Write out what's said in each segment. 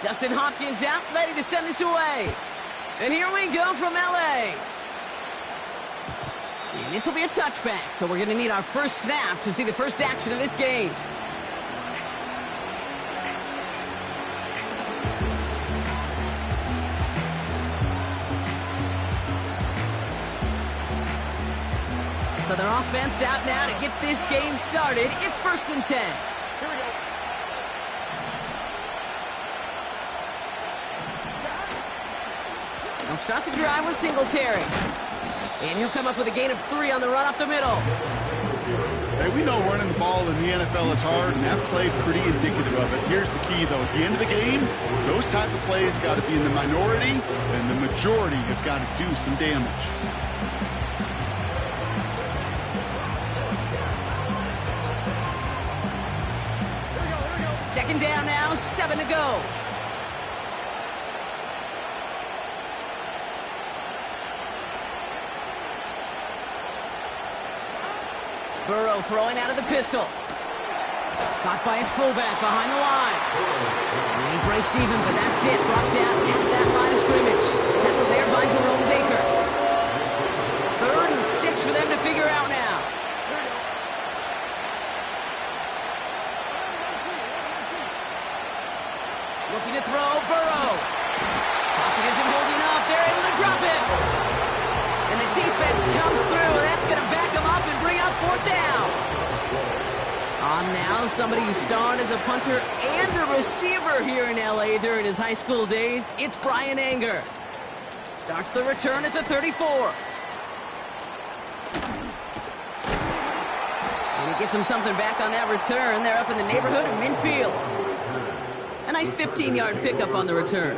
Dustin Hopkins out, ready to send this away. And here we go from L.A. And this will be a touchback, so we're going to need our first snap to see the first action of this game. So their offense out now to get this game started. It's 1st and 10. Here we go. They'll start the drive with Singletary. And he'll come up with a gain of 3 on the run up the middle. Hey, we know running the ball in the NFL is hard, and that play pretty indicative of it. Here's the key, though. At the end of the game, those type of plays got to be in the minority, and the majority have got to do some damage. Second down now, 7 to go. Burrow throwing out of the pistol. Caught by his fullback behind the line. And he breaks even, but that's it. Brought down at that line of scrimmage. Tackled there by Jerome Baker. 3rd and 6 for them to figure out now. Looking to throw, Burrow. Pocket isn't holding up. They're able to drop it. And the defense comes through. That's going to back them up and bring up 4th down. On now, somebody who starred as a punter and a receiver here in L.A. during his high school days. It's Brian Anger. Starts the return at the 34. And he gets him something back on that return. They're up in the neighborhood of midfield. A nice 15-yard pickup on the return.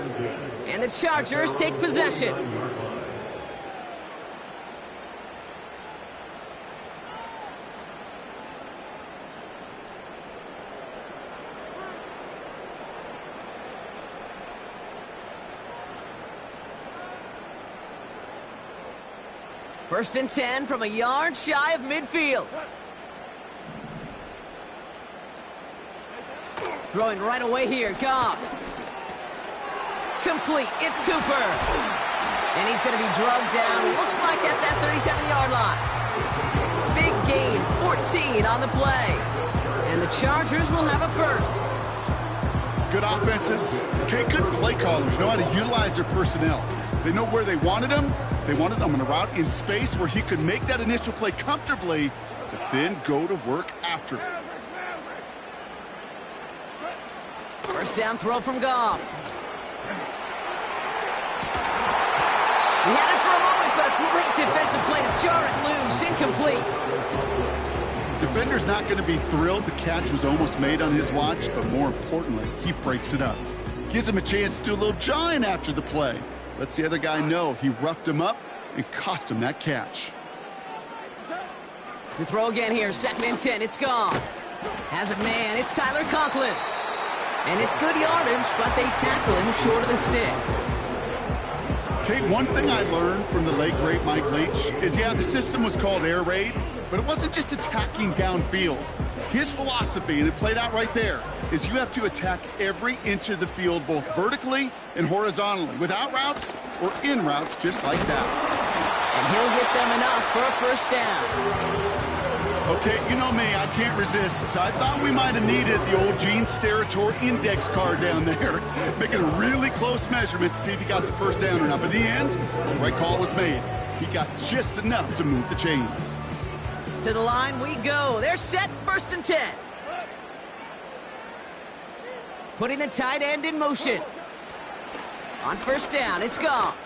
And the Chargers take possession. First and 10 from a yard shy of midfield. Throwing right away here, Goff. Complete, it's Cooper. And he's going to be drugged down, looks like at that 37-yard line. Big gain, 14 on the play. And the Chargers will have a first. Good offenses. Okay, good play callers know how to utilize their personnel. They know where they wanted him. They wanted him on a route in space where he could make that initial play comfortably, but then go to work after it. First down throw from Goff. He had it for a moment, but a great defensive play to jar it loose. Incomplete. Defender's not going to be thrilled the catch was almost made on his watch, but more importantly, he breaks it up. Gives him a chance to do a little jawing after the play. Lets the other guy know he roughed him up and cost him that catch. To throw again here, 2nd and 10, it's Goff. Has it man, it's Tyler Conklin. And it's good yardage, but they tackle him short of the sticks. Okay, one thing I learned from the late, great Mike Leach is, yeah, the system was called air raid, but it wasn't just attacking downfield. His philosophy, and it played out right there, is you have to attack every inch of the field, both vertically and horizontally, without routes or in routes just like that. And he'll get them enough for a first down. Okay, you know me, I can't resist. I thought we might have needed the old Gene Steratore index card down there, making a really close measurement to see if he got the first down or not. But in the end, the right call was made. He got just enough to move the chains. To the line we go. They're set, 1st and 10. Putting the tight end in motion. On first down, it's Goff.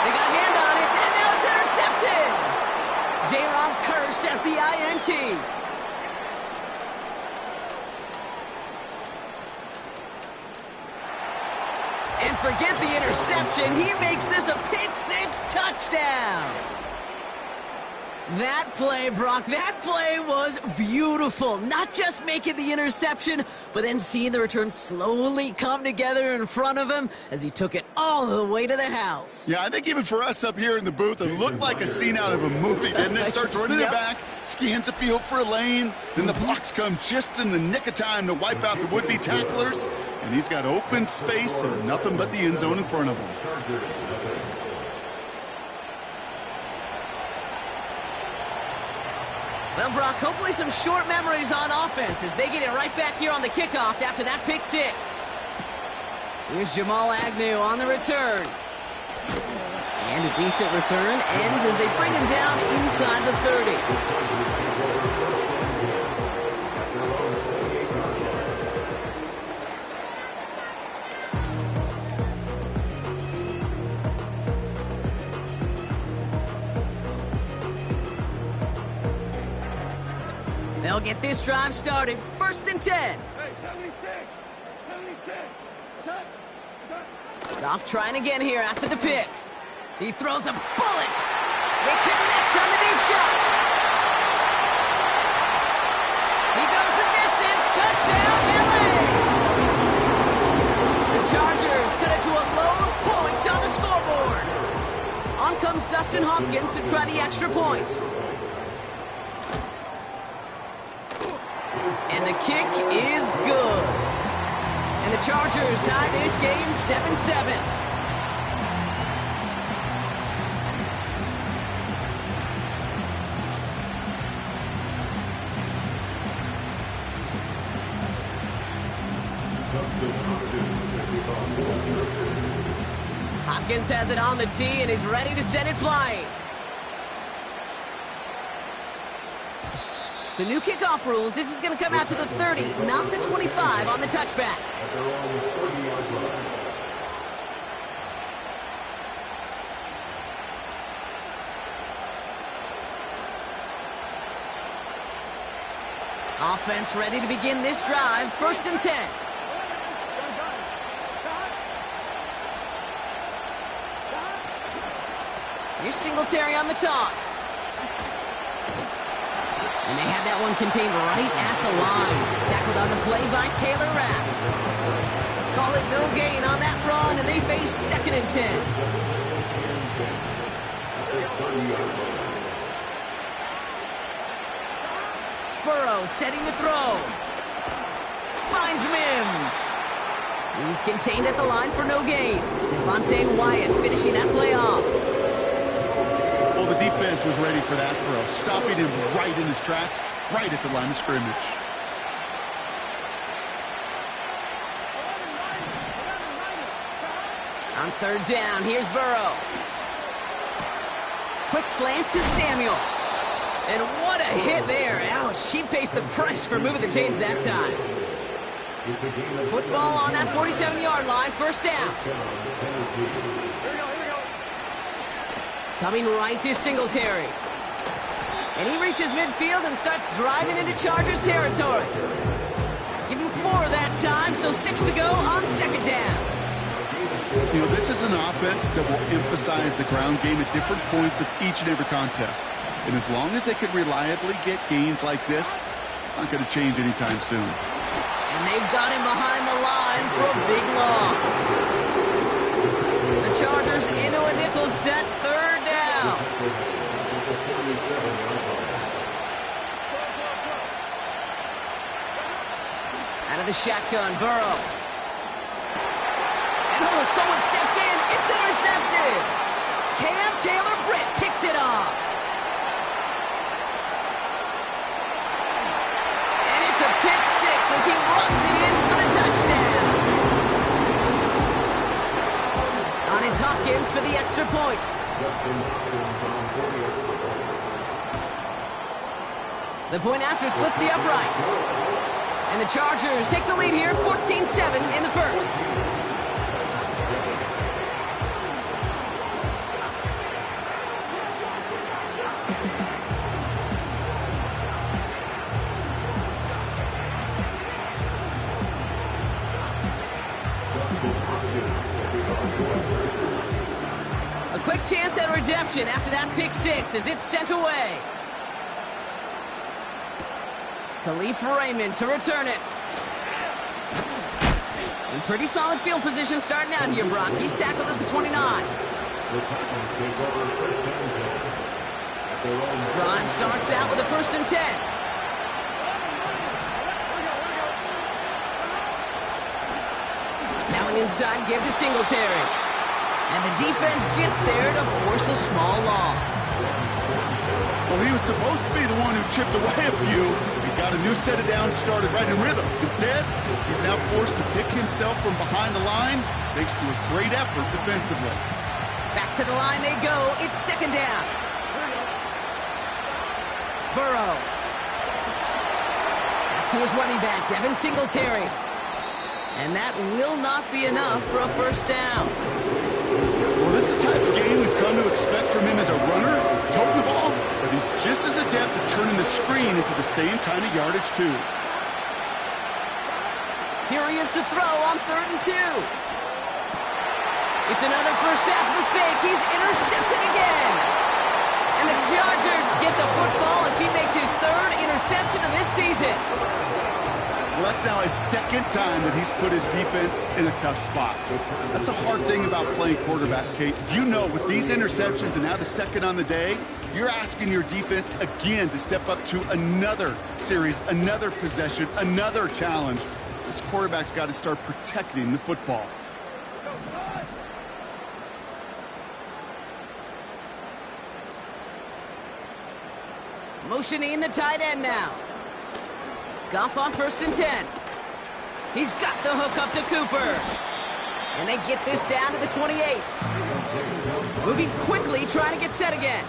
They got a hand on it, and now it's intercepted. J-Rom Curse has the INT. And forget the interception. He makes this a pick-6 touchdown. That play, Brock, that play was beautiful. Not just making the interception, but then seeing the return slowly come together in front of him as he took it all the way to the house. Yeah, I think even for us up here in the booth, it looked like a scene out of a movie, didn't it? Starts running it back, scans the field for a lane, then the blocks come just in the nick of time to wipe out the would-be tacklers, and he's got open space and nothing but the end zone in front of him. Well, Brock, hopefully some short memories on offense as they get it right back here on the kickoff after that pick six. Here's Jamal Agnew on the return. And a decent return ends as they bring him down inside the 30. They'll get this drive started. 1st and 10. Goff trying again here after the pick. He throws a bullet. They connect on the deep shot. He goes the distance. Touchdown, LA. The Chargers cut it to a lone point on the scoreboard. On comes Dustin Hopkins to try the extra point. And the kick is good. And the Chargers tie this game 7-7. Hopkins has it on the tee and is ready to send it flying. So new kickoff rules. This is going to come out to the 30, not the 25 on the touchback. Offense ready to begin this drive. 1st and 10. Here's Singletary on the toss. And they had that one contained right at the line. Tackled on the play by Taylor Rapp. Call it no gain on that run, and they face 2nd and 10. Burrow setting to throw. Finds Mims. He's contained at the line for no gain. Devontae Wyatt finishing that play off. Well, the defense was ready for that throw, stopping him right in his tracks, right at the line of scrimmage. On 3rd down, here's Burrow. Quick slant to Samuel. And what a hit there. Ouch, she pays the price for moving the chains that time. Football on that 47-yard line, 1st down. Coming right to Singletary. And he reaches midfield and starts driving into Chargers territory. Give him 4 that time, so 6 to go on 2nd down. You know, this is an offense that will emphasize the ground game at different points of each and every contest. And as long as they can reliably get gains like this, it's not going to change anytime soon. And they've got him behind the line for a big loss. The Chargers into a nickel set, 3rd down. Out of the shotgun, Burrow. And someone stepped in. It's intercepted. Cam Taylor-Britt picks it off. And it's a pick 6 as he runs it in for the touchdown. On is Hopkins for the extra point. The point after splits the uprights. And the Chargers take the lead here, 14-7 in the 1st. A quick chance at redemption after that pick 6 as it's sent away. Khalif Raymond to return it. In pretty solid field position starting out here, Brock. He's tackled at the 29. Drive starts out with a 1st and 10. Now an inside give to Singletary. And the defense gets there to force a small loss. Well, he was supposed to be the one who chipped away a few. He got a new set of downs started right in rhythm. Instead, he's now forced to pick himself from behind the line thanks to a great effort defensively. Back to the line they go. It's 2nd down. Burrow. That's to his running back, Devin Singletary. And that will not be enough for a 1st down. Well, this is the type of game we've come to expect from him as a runner, toting the ball, but he's just as adept at turning the screen into the same kind of yardage, too. Here he is to throw on 3rd and 2. It's another first half mistake. He's intercepted again. And the Chargers get the football as he makes his 3rd interception of this season. Well, that's now his 2nd time that he's put his defense in a tough spot. That's a hard thing about playing quarterback, Kate. You know, with these interceptions and now the 2nd on the day, you're asking your defense again to step up to another series, another possession, another challenge. This quarterback's got to start protecting the football. Motioning the tight end now. Goff on 1st and 10. He's got the hook up to Cooper. And they get this down to the 28. Moving quickly, trying to get set again.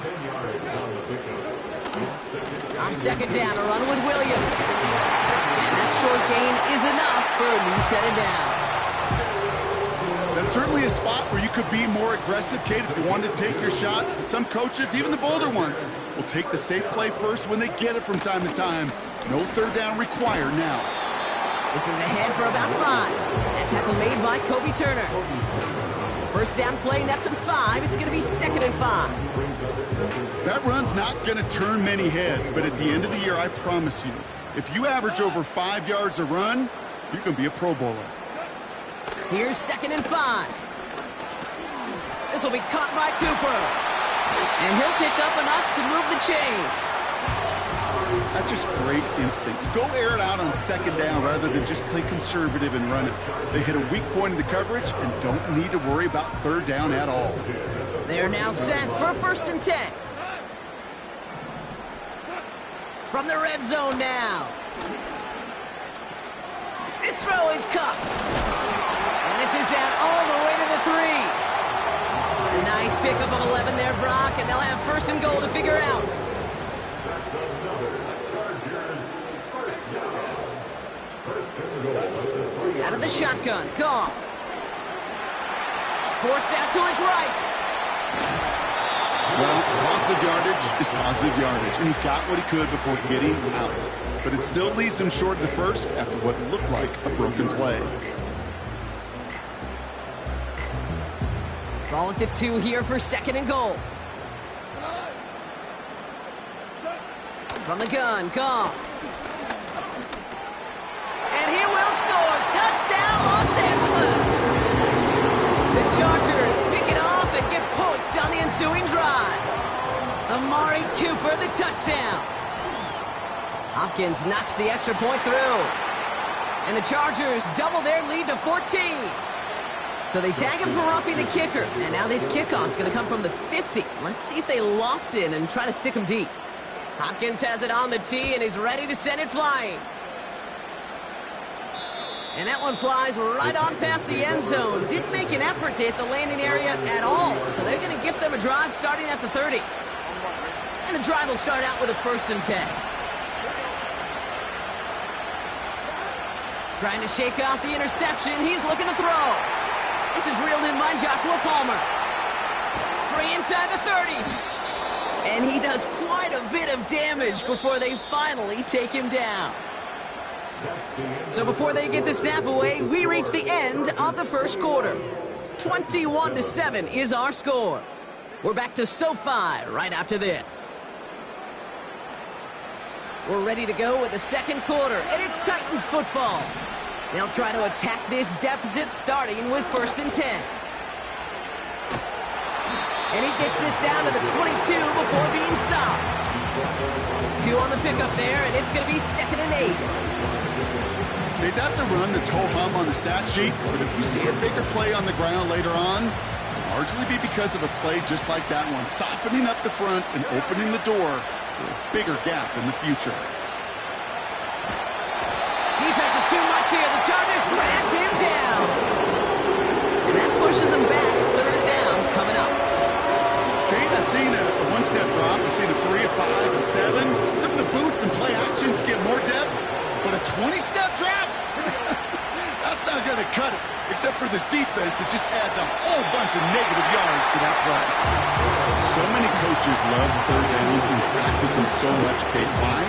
On 2nd down, a run with Williams. And that short gain is enough for a new set of downs. That's certainly a spot where you could be more aggressive, Kate, if you wanted to take your shots. But some coaches, even the bolder ones, will take the safe play first when they get it from time to time. No 3rd down required now. This is ahead for about 5. That tackle made by Kobe Turner. 1st down play, nets him 5. It's going to be 2nd and 5. That run's not going to turn many heads, but at the end of the year, I promise you, if you average over 5 yards a run, you're going to be a Pro Bowler. Here's 2nd and 5. This will be caught by Cooper. And he'll pick up enough to move the chains. That's just great instincts. Go air it out on 2nd down rather than just play conservative and run it. They hit a weak point in the coverage and don't need to worry about 3rd down at all. They're now set for 1st and 10. From the red zone now. This throw is cupped. And this is down all the way to the 3. A nice pickup of 11 there, Brock, and they'll have 1st and goal to figure out. Out of the shotgun, Goff. Forced out to his right. Well, positive yardage is positive yardage, and he got what he could before getting out. But it still leaves him short of the 1st after what looked like a broken play. Ball at the 2 here for 2nd and goal. From the gun, Goff. And he will score. Touchdown, Los Angeles. The Chargers pick it off and get points on the ensuing drive. Amari Cooper, the touchdown. Hopkins knocks the extra point through. And the Chargers double their lead to 14. So they tag him for roughing the kicker. And now this kickoff is going to come from the 50. Let's see if they loft in and try to stick him deep. Hopkins has it on the tee and is ready to send it flying. And that one flies right on past the end zone. Didn't make an effort to hit the landing area at all. So they're going to give them a drive starting at the 30. And the drive will start out with a 1st and 10. Trying to shake off the interception. He's looking to throw. This is reeled in by Joshua Palmer. Free inside the 30. And he does quite a bit of damage before they finally take him down. So before they get the snap away, we reach the end of the 1st quarter. 21-7 is our score. We're back to SoFi right after this. We're ready to go with the second quarter, and it's Titans football. They'll try to attack this deficit starting with 1st and 10. And he gets this down to the 22 before being stopped. 2 on the pickup there, and it's going to be 2nd and 8. Hey, that's a run that's ho-hum on the stat sheet, but if you see a bigger play on the ground later on, it'll largely be because of a play just like that one, softening up the front and opening the door for a bigger gap in the future. Defense is too much here. The Chargers drag him down. And that pushes him back. 3rd down coming up. Kate, I've seen a one-step drop. I've seen a 3, a 5, a 7. Some of the boots and play actions get more depth, but a 20-step drop? That's not going to cut it, except for this defense that just adds a whole bunch of negative yards to that play. So many coaches love 3rd downs and practice them so much, Kate. Why?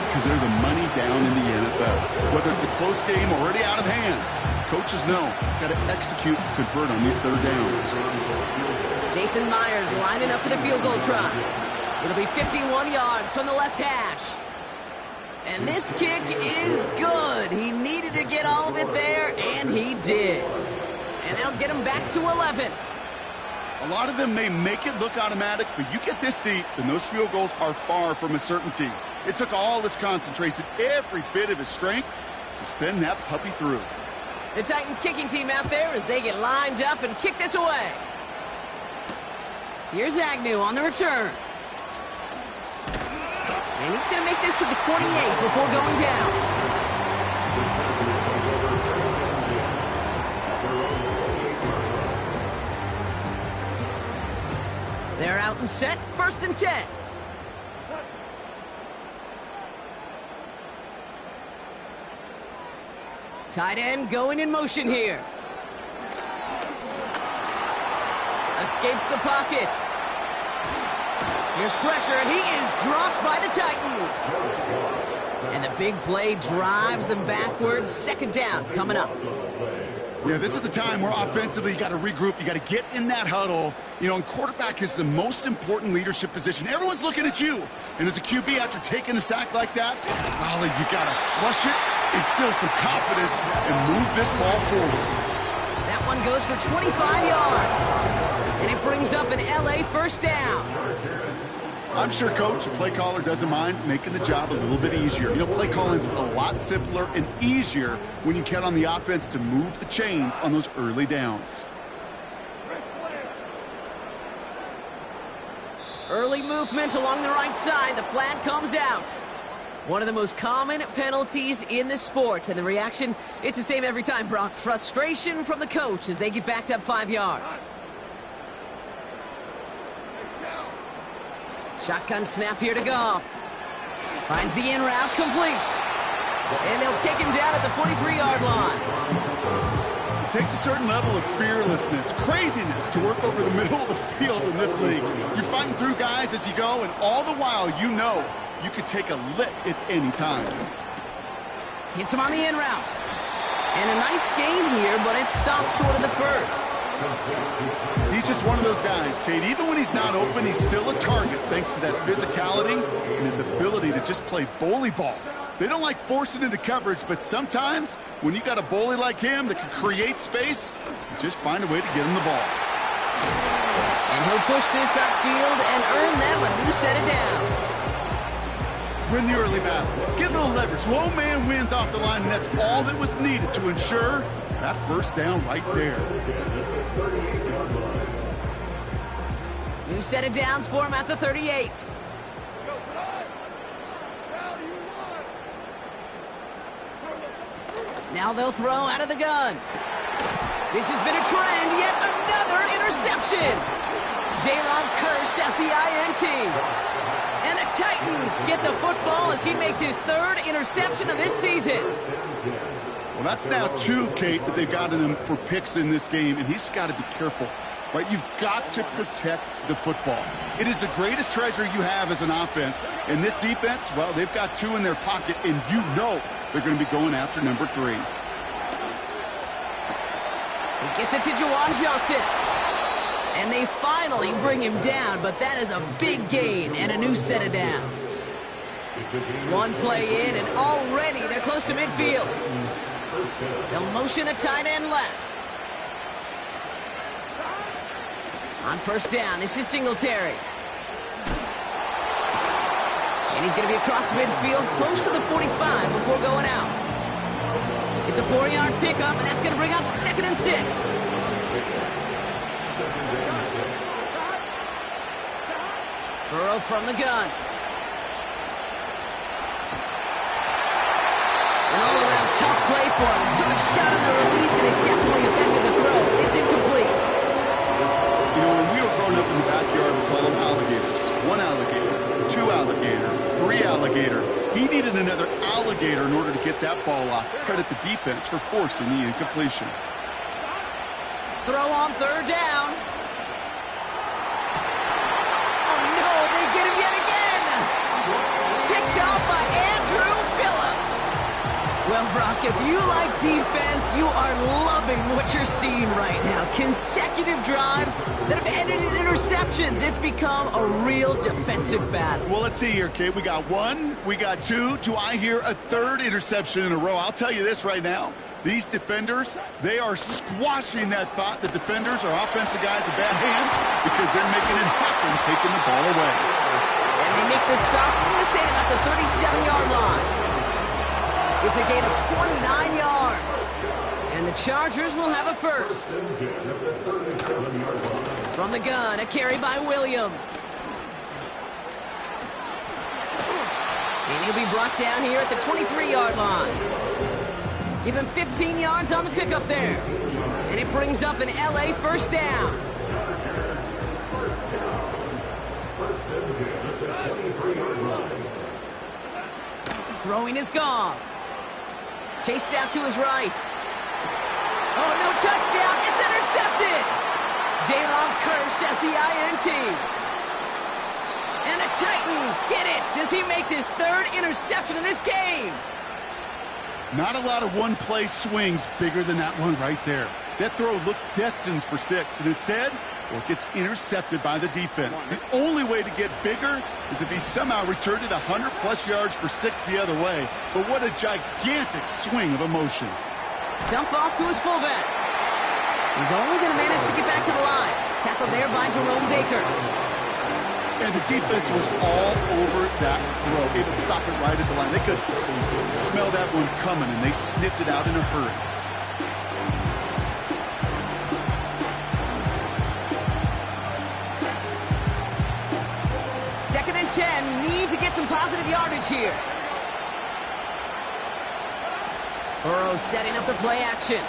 Because they're the money down in the NFL. Whether it's a close game already out of hand, coaches know got to execute and convert on these 3rd downs. Jason Myers lining up for the field goal try. It'll be 51 yards from the left hash. And this kick is good. He needed to get all of it there, and he did. And they'll get him back to 11. A lot of them may make it look automatic, but you get this deep, and those field goals are far from a certainty. It took all his concentration, every bit of his strength, to send that puppy through. The Titans kicking team out there as they get lined up and kick this away. Here's Agnew on the return. And he's going to make this to the 28 before going down. They're out and set. 1st and 10. Tight end going in motion here. Escapes the pocket. Here's pressure, and he is dropped by the Titans. And the big play drives them backwards. 2nd down coming up. Yeah, this is a time where offensively you got to regroup. You got to get in that huddle. You know, and quarterback is the most important leadership position. Everyone's looking at you. And as a QB, after taking a sack like that, well, you got to flush it, instill some confidence, and move this ball forward. That one goes for 25 yards. And it brings up an LA 1st down. I'm sure, Coach, a play caller doesn't mind making the job a little bit easier. You know, play calling's a lot simpler and easier when you count on the offense to move the chains on those early downs. Early movement along the right side. The flag comes out. One of the most common penalties in the sport. And the reaction, it's the same every time, Brock. Frustration from the coach as they get backed up 5 yards. Shotgun snap here to Goff. Finds the in route complete. And they'll take him down at the 43-yard line. It takes a certain level of fearlessness, craziness to work over the middle of the field in this league. You're fighting through guys as you go, and all the while you know you could take a lick at any time. Hits him on the in route. And a nice gain here, but it stopped short of the 1st. He's just one of those guys, Kate. Even when he's not open, he's still a target thanks to that physicality and his ability to just play bully ball. They don't like forcing into coverage, but sometimes when you got a bully like him that can create space, you just find a way to get him the ball. And he'll push this upfield and earn them a new set of downs. Win the early battle. Get a little leverage. Low man wins off the line, and that's all that was needed to ensure that 1st down right there. New set of downs for him at the 38. Now they'll throw out of the gun. This has been a trend. Yet another interception. J-Rob Kirsch has the INT. And the Titans get the football as he makes his 3rd interception of this season. Well, that's now 2, Kate, that they've gotten him for picks in this game, and he's got to be careful. Right? You've got to protect the football. It is the greatest treasure you have as an offense. And this defense, well, they've got 2 in their pocket, and you know they're going to be going after number 3. He gets it to Juwan Johnson. And they finally bring him down, but that is a big gain and a new set of downs. One play in, and already they're close to midfield. They'll motion a tight end left. On first down, this is Singletary. And he's going to be across midfield, close to the 45 before going out. It's a 4-yard pickup, and that's going to bring up 2nd and 6. Burrow from the gun. An all-around tough play for him. Took a shot on the release, and it definitely affected the throw. It's incomplete. You know, when we were growing up in the backyard, we called them alligators. 1 alligator, 2 alligator, 3 alligator. He needed another alligator in order to get that ball off. Credit the defense for forcing the incompletion. Throw on 3rd down. Oh, no, they get him yet again. Picked up by Andrew Phillips. Well, Brock, if you like defense, you are loving what you're seeing right now. Consecutive drives that have ended in interceptions. It's become a real defensive battle. Well, let's see here, kid. We got 1, we got 2. Do I hear a 3rd interception in a row? I'll tell you this right now. These defenders, they are squashing that thought. The defenders are offensive guys in bad hands because they're making it happen, taking the ball away. And they make this stop, I'm going to say, about the 37-yard line. It's a gain of 29 yards. And the Chargers will have a first. From the gun, a carry by Williams. And he'll be brought down here at the 23-yard line. Give him 15 yards on the pickup there. And it brings up an LA first down. Throwing is gone. Chased out to his right. Oh, no touchdown. It's intercepted. Jaron Kearse has the INT. And the Titans get it as he makes his 3rd interception in this game. Not a lot of one-play swings bigger than that one right there. That throw looked destined for 6, and instead, well, it gets intercepted by the defense. The only way to get bigger is if he somehow returned it 100-plus yards for 6 the other way. But what a gigantic swing of emotion. Dump off to his fullback. He's only going to manage to get back to the line. Tackled there by Jerome Baker. And the defense was all over that throw, able to stop it right at the line. They could smell that one coming, and they sniffed it out in a hurry. Second and 10, need to get some positive yardage here. Burrow setting up the play action.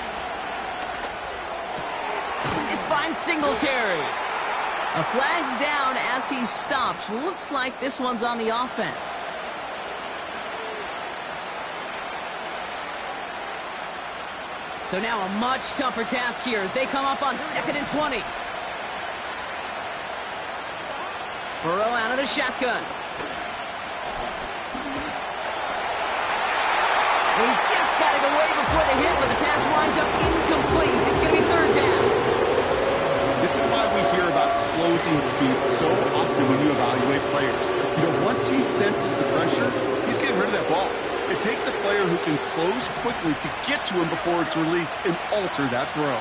This finds Singletary. A flag's down as he stops. Looks like this one's on the offense. So now a much tougher task here as they come up on 2nd and 20. Burrow out of the shotgun. He just got it away before the hit, but the pass winds up incomplete. It's going to be 3rd down. This is why we hear about closing speed so often when you evaluate players. You know, once he senses the pressure, he's getting rid of that ball. It takes a player who can close quickly to get to him before it's released and alter that throw.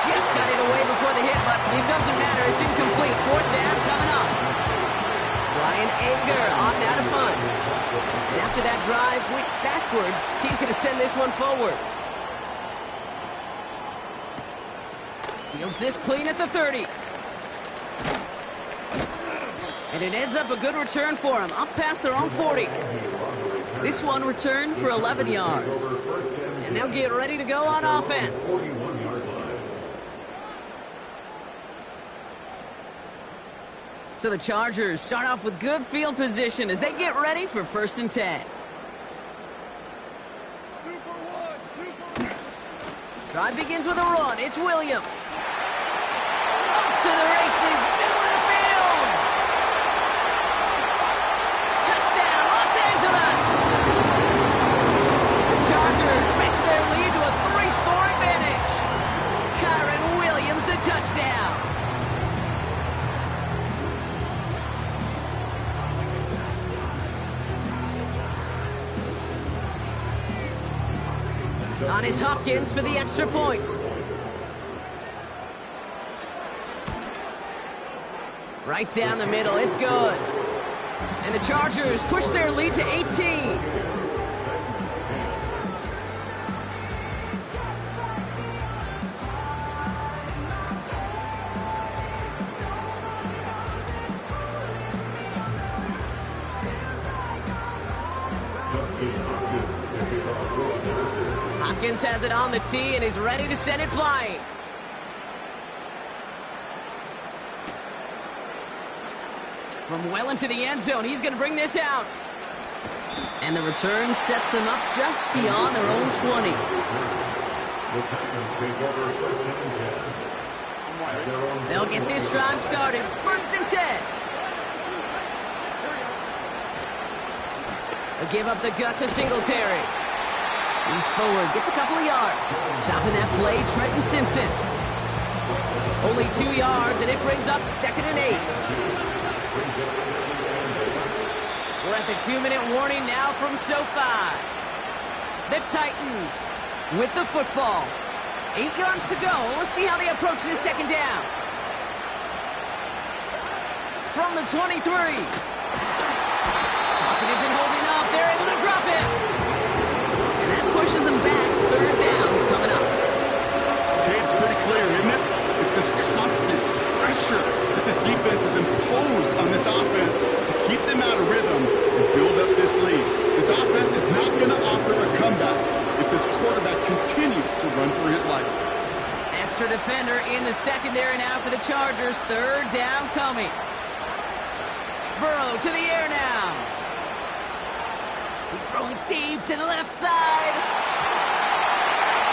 Just got it away before the hit, but it doesn't matter. It's incomplete. 4th down coming up. Ryan Ager on that a punt. And after that drive went backwards, he's going to send this one forward. Feels this clean at the 30. And it ends up a good return for him, up past their own 40. This one returned for 11 yards. And they'll get ready to go on offense. So the Chargers start off with good field position as they get ready for 1st and 10. Drive begins with a run. It's Williams. Up to the races, middle of the field. Touchdown, Los Angeles. The Chargers stretch their lead to a 3-score advantage. Kyron Williams, the touchdown. On his Hopkins for the extra point. Right down the middle, it's good. And the Chargers push their lead to 18. Hopkins has it on the tee and is ready to send it flying. From well into the end zone, he's going to bring this out. And the return sets them up just beyond their own 20. They'll get this drive started. 1st and 10. They'll give up the gut to Singletary. He's forward, gets a couple of yards. Chopping that play, Trenton Simpson. Only 2 yards, and it brings up 2nd and 8. We're at the 2-minute warning now from SoFi. The Titans with the football. 8 yards to go. Let's see how they approach this 2nd down. From the 23. Pocket isn't holding up. They're able to drop it. And that pushes them back. 3rd down coming up. Okay, it's pretty clear, isn't it? It's this constant pressure that this defense has imposed on this offense to keep them out of rhythm and build up this lead. This offense is not going to offer a comeback if this quarterback continues to run for his life. Extra defender in the secondary now for the Chargers. 3rd down coming. Burrow to the air now. He's throwing deep to the left side.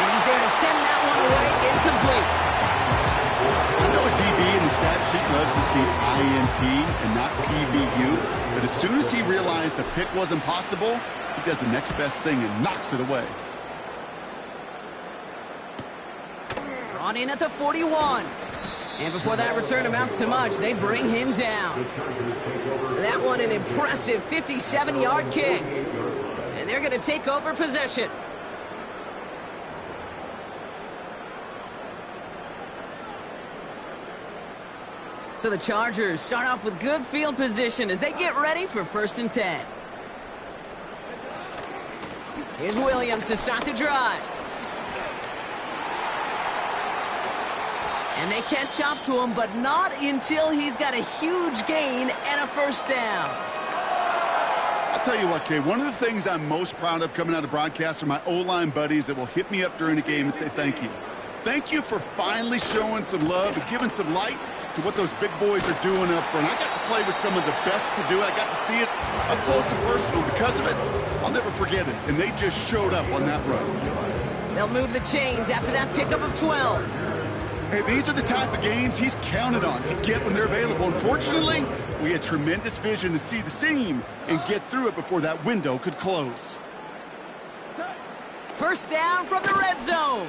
And he's there to send that one away. Incomplete. I know a DB in the stat sheet loves to see INT and not PBU, but as soon as he realized a pick wasn't possible, he does the next best thing and knocks it away. Brought in at the 41. And before that return amounts to much, they bring him down. That one an impressive 57-yard kick. And they're going to take over possession. So the Chargers start off with good field position as they get ready for 1st and 10. Here's Williams to start the drive. And they catch up to him, but not until he's got a huge gain and a 1st down. I'll tell you what, Kay, one of the things I'm most proud of coming out of broadcast are my O-line buddies that will hit me up during a game and say thank you. Thank you for finally showing some love and giving some light to what those big boys are doing up front. I got to play with some of the best to do it. I got to see it up close and personal. Because of it, I'll never forget it. And they just showed up on that run. They'll move the chains after that pickup of 12. Hey, these are the type of games he's counted on to get when they're available. Unfortunately, we had tremendous vision to see the seam and get through it before that window could close. 1st down from the red zone.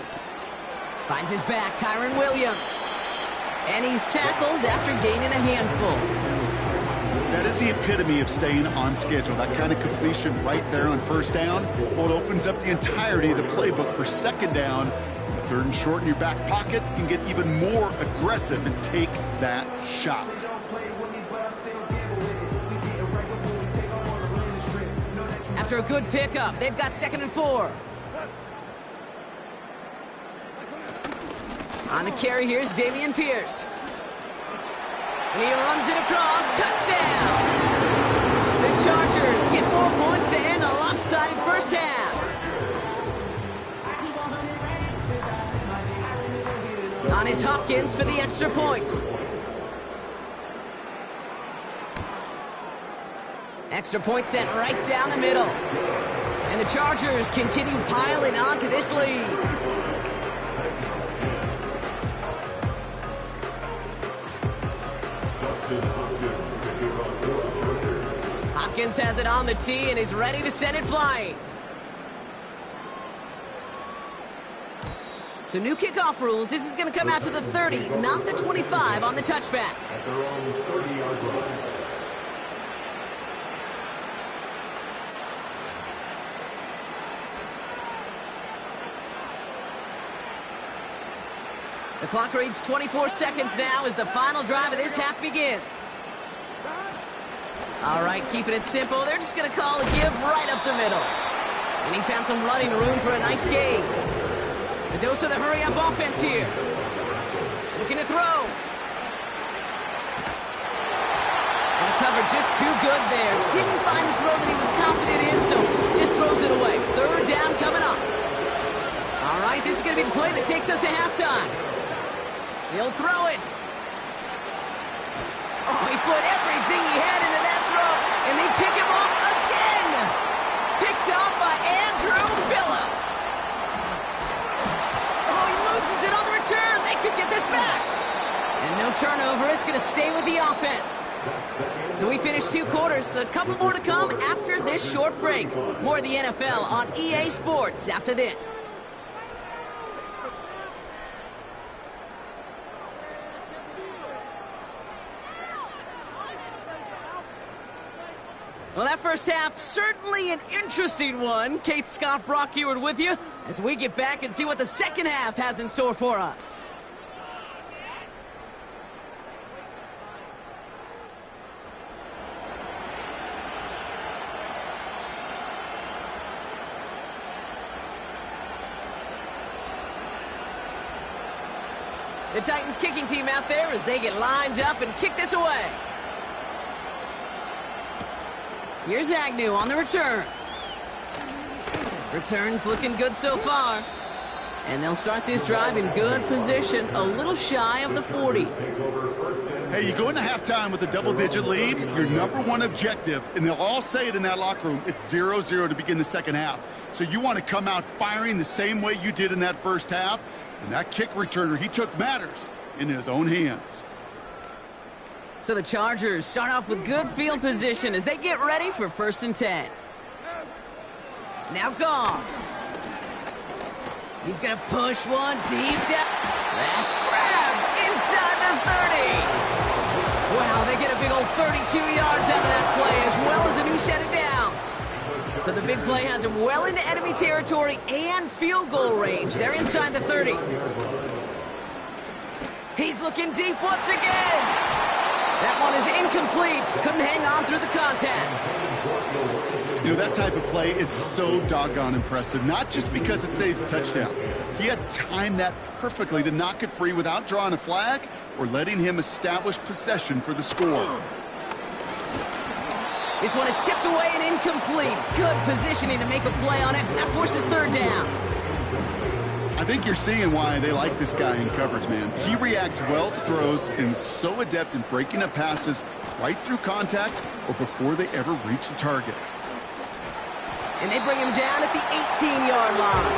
Finds his back, Kyron Williams. And he's tackled after gaining a handful. That is the epitome of staying on schedule. That kind of completion right there on 1st down. Well, it opens up the entirety of the playbook for 2nd down. 3rd and short in your back pocket, you can get even more aggressive and take that shot. After a good pickup, they've got 2nd and 4. On the carry, here's Dameon Pierce. And he runs it across. Touchdown! The Chargers get more points to end a lopsided 1st half. On his Hopkins for the extra point. Extra point sent right down the middle. And the Chargers continue piling onto this lead. Hopkins has it on the tee and is ready to send it flying. So new kickoff rules. This is going to come out to the 30, not the 25 on the touchback. At their own 30-yard line. The clock reads 24 seconds now as the final drive of this half begins. All right, keeping it simple. They're just going to call a give right up the middle. And he found some running room for a nice gain. The dose of the hurry-up offense here. Looking to throw. And the cover just too good there. Didn't find the throw that he was confident in, so just throws it away. Third down coming up. All right, this is going to be the play that takes us to halftime. He'll throw it. Oh, he put everything he had into that throw, and they pick him off again. Picked off by Andrew Phillips. Oh, he loses it on the return. They could get this back. And no turnover. It's going to stay with the offense. So we finished 2 quarters. A couple more to come after this short break. More of the NFL on EA Sports after this. Well, that first half, certainly an interesting one. Kate Scott, Brock Ewart with you as we get back and see what the second half has in store for us. The Titans kicking team out there as they get lined up and kick this away. Here's Agnew on the return. Return's looking good so far. And they'll start this drive in good position, a little shy of the 40. Hey, you go into halftime with a double-digit lead, your number one objective, and they'll all say it in that locker room, it's 0-0 to begin the second half. So you want to come out firing the same way you did in that first half, and that kick returner, he took matters in his own hands. So the Chargers start off with good field position as they get ready for 1st and 10. Now Goff. He's going to push one deep down. That's grabbed inside the 30. Wow, they get a big old 32 yards out of that play as well as a new set of downs. So the big play has him well into enemy territory and field goal range. They're inside the 30. He's looking deep once again. That one is incomplete. Couldn't hang on through the contact. You know, that type of play is so doggone impressive, not just because it saves a touchdown. He had timed that perfectly to knock it free without drawing a flag or letting him establish possession for the score. This one is tipped away and incomplete. Good positioning to make a play on it. That forces 3rd down. I think you're seeing why they like this guy in coverage, man. He reacts well to throws and is so adept in breaking up passes right through contact or before they ever reach the target. And they bring him down at the 18-yard line.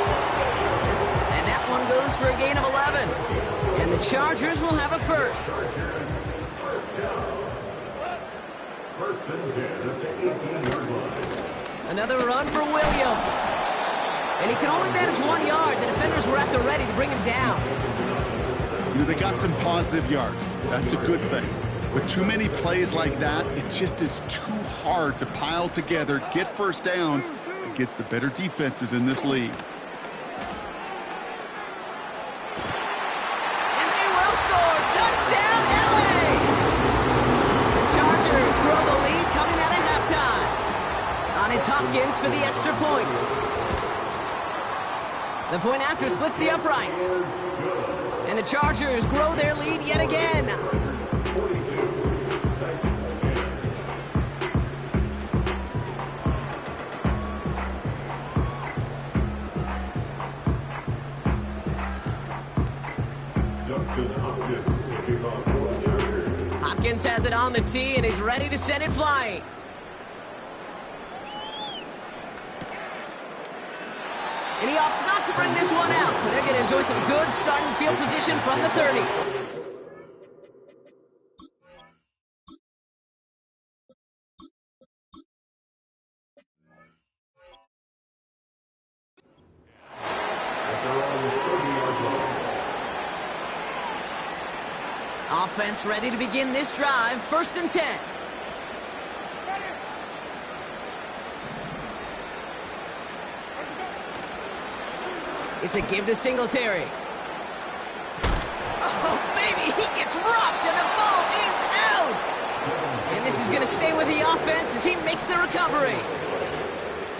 And that one goes for a gain of 11. And the Chargers will have a first. 1st and 10 at the 18-yard line. Another run for Williams. And he can only manage 1 yard. The defenders were at the ready to bring him down. You know, they got some positive yards. That's a good thing. But too many plays like that, it just is too hard to pile together, get first downs against the better defenses in this league. And they will score. Touchdown, LA! The Chargers grow the lead coming out of halftime. On his Hopkins for the extra point. The point after splits the uprights. And the Chargers grow their lead yet again. Hopkins has it on the tee and is ready to send it flying. And he opts not to bring this one out, so they're going to enjoy some good starting field position from the 30. Offense ready to begin this drive, 1st and 10. It's a give to Singletary. disrupt, and the ball is out! And this is going to stay with the offense as he makes the recovery.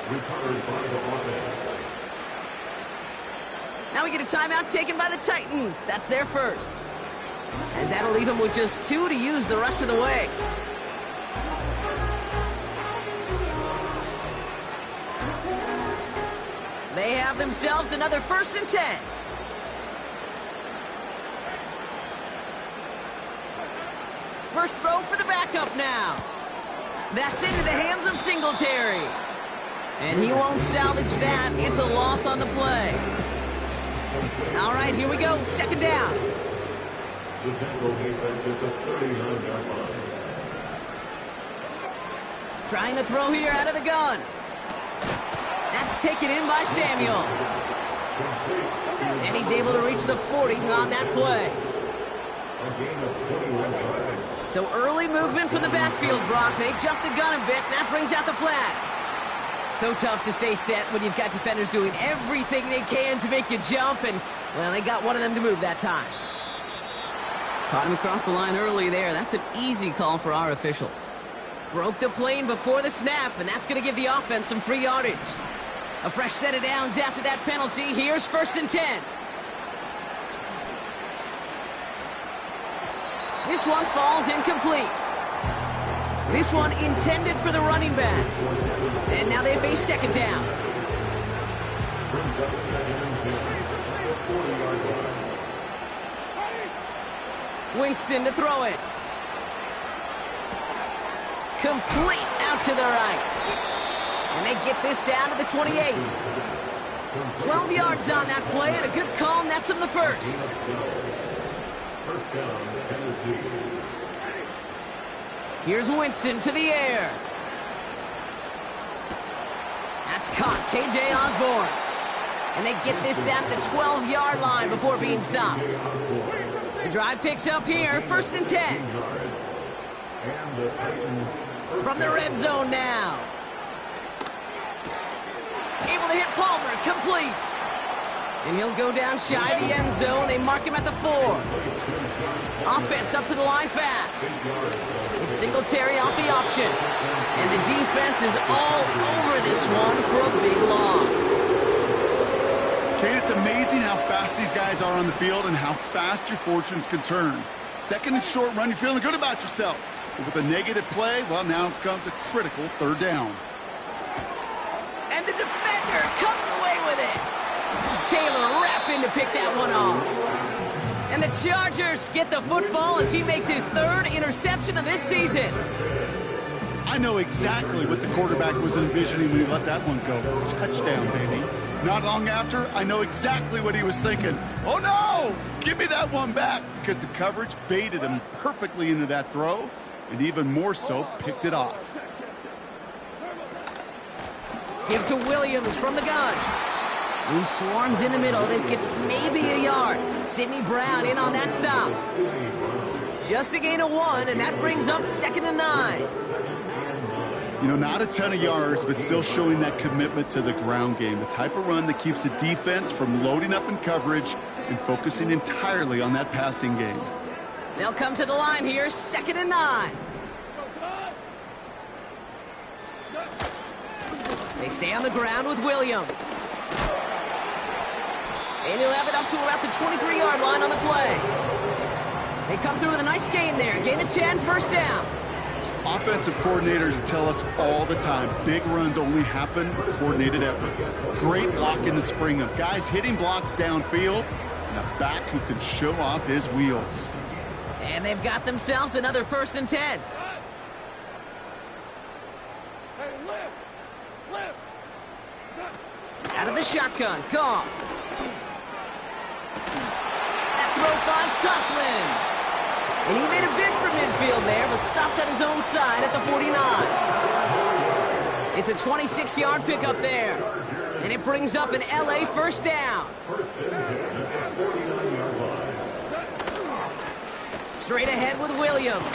Recovered by the offense. Now we get a timeout taken by the Titans. That's their first. As that'll leave them with just 2 to use the rest of the way. They have themselves another 1st and 10. First throw for the backup now. That's into the hands of Singletary. And he won't salvage that. It's a loss on the play. All right, here we go. 2nd down. The Temple defense at the 39-yard line. Trying to throw here out of the gun. That's taken in by Samuel. And he's able to reach the 40 on that play. A gain of 21 yards. So early movement from the backfield, Brock. They jumped the gun a bit. That brings out the flag. So tough to stay set when you've got defenders doing everything they can to make you jump. And, well, they got one of them to move that time. Caught him across the line early there. That's an easy call for our officials. Broke the plane before the snap, and that's going to give the offense some free yardage. A fresh set of downs after that penalty. Here's 1st and 10. This one falls incomplete. This one intended for the running back. And now they face 2nd down. Brings up 2nd and 10 at the 40-yard line. Winston to throw it. Complete out to the right. And they get this down to the 28. 12 yards on that play, and a good call nets them the first. First down, Tennessee. Here's Winston to the air. That's caught. K.J. Osborne. And they get this down to the 12-yard line before being stopped. The drive picks up here, 1st and 10. And the Titans From the red zone now. Able to hit Palmer, complete. And he'll go down shy of the end zone. They mark him at the 4. Offense up to the line fast. It's Singletary off the option. And the defense is all over this one for a big loss. Kate, it's amazing how fast these guys are on the field and how fast your fortunes can turn. 2nd and short run, you're feeling good about yourself. But with a negative play, well, now comes a critical 3rd down. And the defender comes away with it. Taylor rapping to pick that one off. And the Chargers get the football as he makes his 3rd interception of this season. I know exactly what the quarterback was envisioning when he let that one go. Touchdown, baby. Not long after, I know exactly what he was thinking. Oh, no! Give me that one back, because the coverage baited him perfectly into that throw, and even more so, picked it off. Give to Williams from the gun. Who swarms in the middle. This gets maybe a yard. Sidney Brown in on that stop. Just a gain of 1, and that brings up 2nd and 9. You know, not a ton of yards, but still showing that commitment to the ground game. The type of run that keeps the defense from loading up in coverage and focusing entirely on that passing game. They'll come to the line here, 2nd and 9. They stay on the ground with Williams. And he'll have it up to about the 23-yard line on the play. They come through with a nice gain there. Gain of 10, 1st down. Offensive coordinators tell us all the time, big runs only happen with coordinated efforts. Great blocking to spring them. Guys hitting blocks downfield, and a back who can show off his wheels. And they've got themselves another 1st and 10. Out of the shotgun, Goff. That throw finds Coughlin. And he made a bid for midfield there, but stopped on his own side at the 49. It's a 26-yard pickup there. And it brings up an LA 1st down. Straight ahead with Williams.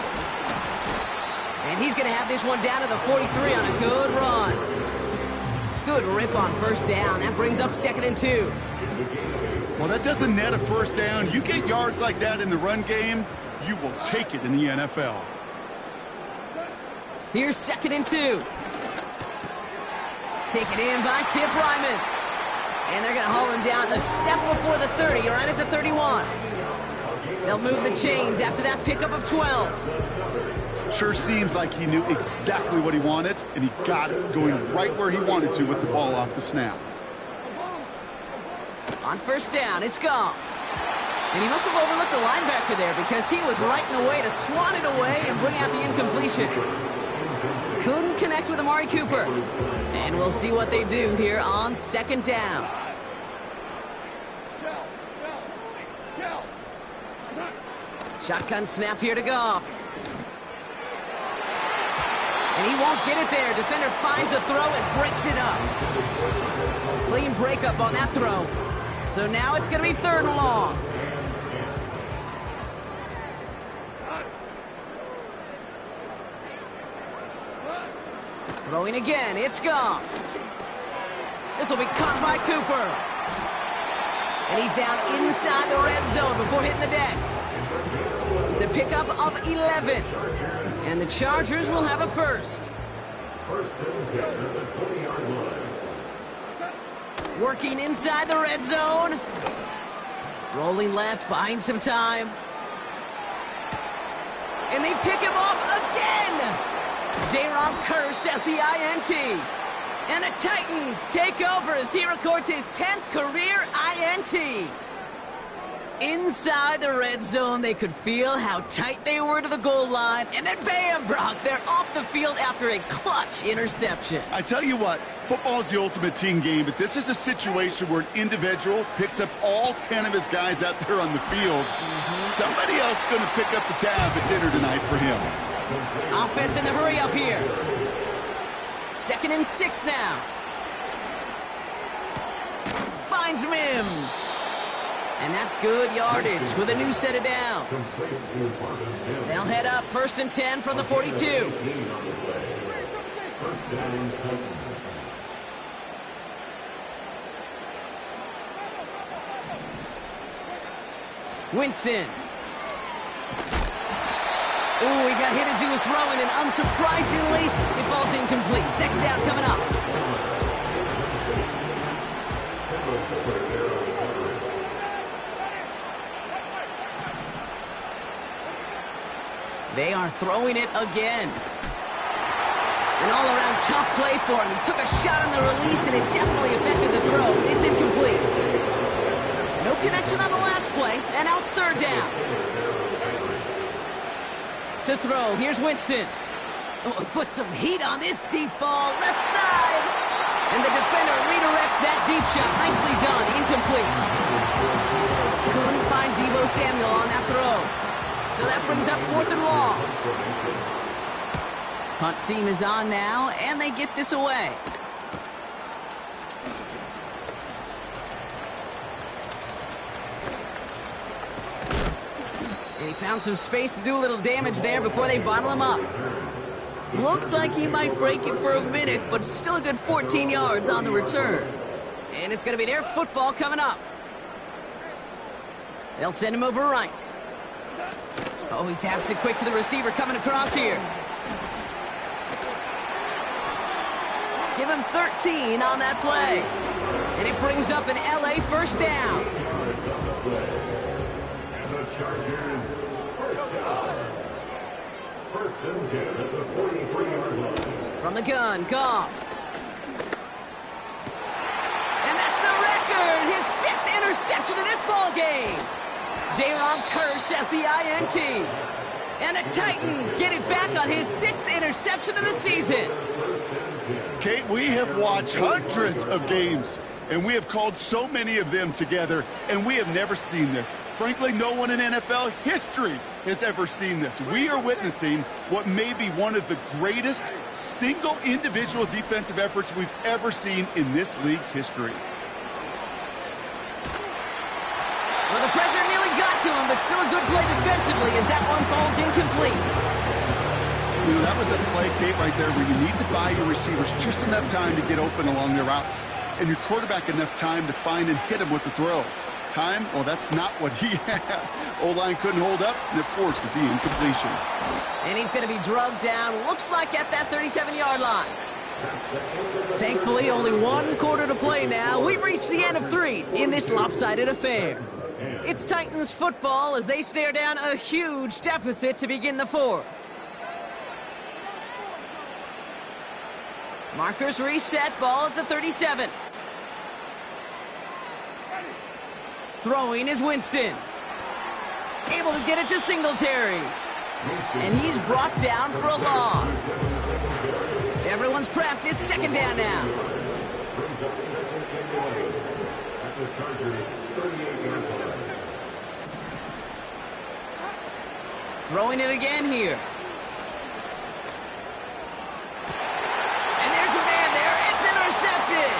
And he's going to have this one down to the 43 on a good run. Good rip on 1st down. That brings up 2nd and 2. Well, that doesn't net a first down. You get yards like that in the run game, you will take it in the NFL. Here's 2nd and 2. Taken in by Tip Ryman. And they're going to haul him down a step before the 30, right at the 31. They'll move the chains after that pickup of 12. Sure seems like he knew exactly what he wanted, and he got it going right where he wanted to with the ball off the snap. On 1st down, it's Goff. And he must have overlooked the linebacker there because he was right in the way to swat it away and bring out the incompletion. Couldn't connect with Amari Cooper. And we'll see what they do here on 2nd down. Shotgun snap here to Goff. And he won't get it there. Defender finds a throw and breaks it up. Clean breakup on that throw. So now it's going to be 3rd and long. Throwing again, it's Goff. This will be caught by Cooper. And he's down inside the red zone before hitting the deck. It's a pickup of 11. And the Chargers will have a first. 1st and 10 at the 20-yard line. Working inside the red zone. Rolling left, buying some time. And they pick him off again. J-Rob Curse has the INT. And the Titans take over as he records his 10th career INT. Inside the red zone, they could feel how tight they were to the goal line. And then bam, Brock, they're off the field after a clutch interception. I tell you what, football is the ultimate team game, but this is a situation where an individual picks up all 10 of his guys out there on the field. Somebody else is going to pick up the tab at dinner tonight for him. Offense in the hurry up here. 2nd and 6 now. Finds Mims. And that's good yardage with a new set of downs. They'll head up 1st and 10 from the 42. Winston. Ooh, he got hit as he was throwing, and unsurprisingly, it falls incomplete. 2nd down coming up. They are throwing it again. An all-around tough play for him. He took a shot on the release, and it definitely affected the throw. It's incomplete. No connection on the last play, and now it's 3rd down. To throw, here's Winston. Oh, put some heat on this deep ball, left side. And the defender redirects that deep shot. Nicely done, incomplete. Couldn't find Deebo Samuel on that throw. So that brings up 4th and long. Punt team is on now, and they get this away. And he found some space to do a little damage there before they bottle him up. Looks like he might break it for a minute, but still a good 14 yards on the return. And it's going to be their football coming up. They'll send him over right. Oh, he taps it quick to the receiver coming across here. Give him 13 on that play. And it brings up an LA 1st down. And the Chargers, 1st down. 1st and 10 at the 43-yard line. From the gun, Goff. And that's the record! His 5th interception of this ball game. J-Rob Curse has the INT. And the Titans get it back on his 6th interception of the season. Kate, we have watched hundreds of games, and we have called so many of them together, and we have never seen this. Frankly, no one in NFL history has ever seen this. We are witnessing what may be one of the greatest single individual defensive efforts we've ever seen in this league's history. Well, the pressure nearly got to him, but still a good play defensively as that one falls incomplete. You know, that was a play, Kate, right there where you need to buy your receivers just enough time to get open along their routes and your quarterback enough time to find and hit them with the throw. Time, well, that's not what he had. O-line couldn't hold up, and it forces the incompletion. And he's going to be drugged down, looks like at that 37-yard line. Thankfully, only one quarter to play now. We've reached the end of 3 in this lopsided affair. It's Titans football as they stare down a huge deficit to begin the 4th. Markers reset, ball at the 37. Throwing is Winston. Able to get it to Singletary. And he's brought down for a loss. Everyone's prepped. It's 2nd down now. Throwing it again here. And there's a man there. It's intercepted.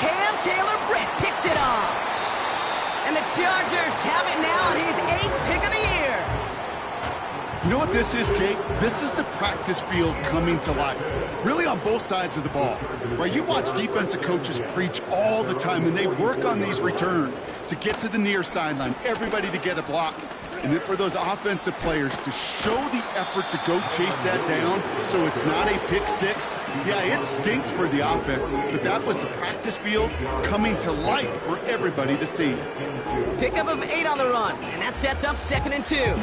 Cam Taylor-Britt picks it off. And the Chargers have it now on his 8th pick of the year. You know what this is, Kate? This is the practice field coming to life. Really on both sides of the ball. Right? You watch defensive coaches preach all the time, and they work on these returns to get to the near sideline, everybody to get a block. And then for those offensive players to show the effort to go chase that down so it's not a pick six. Yeah, it stinks for the offense, but that was the practice field coming to life for everybody to see. Pickup of 8 on the run, and that sets up 2nd and 2.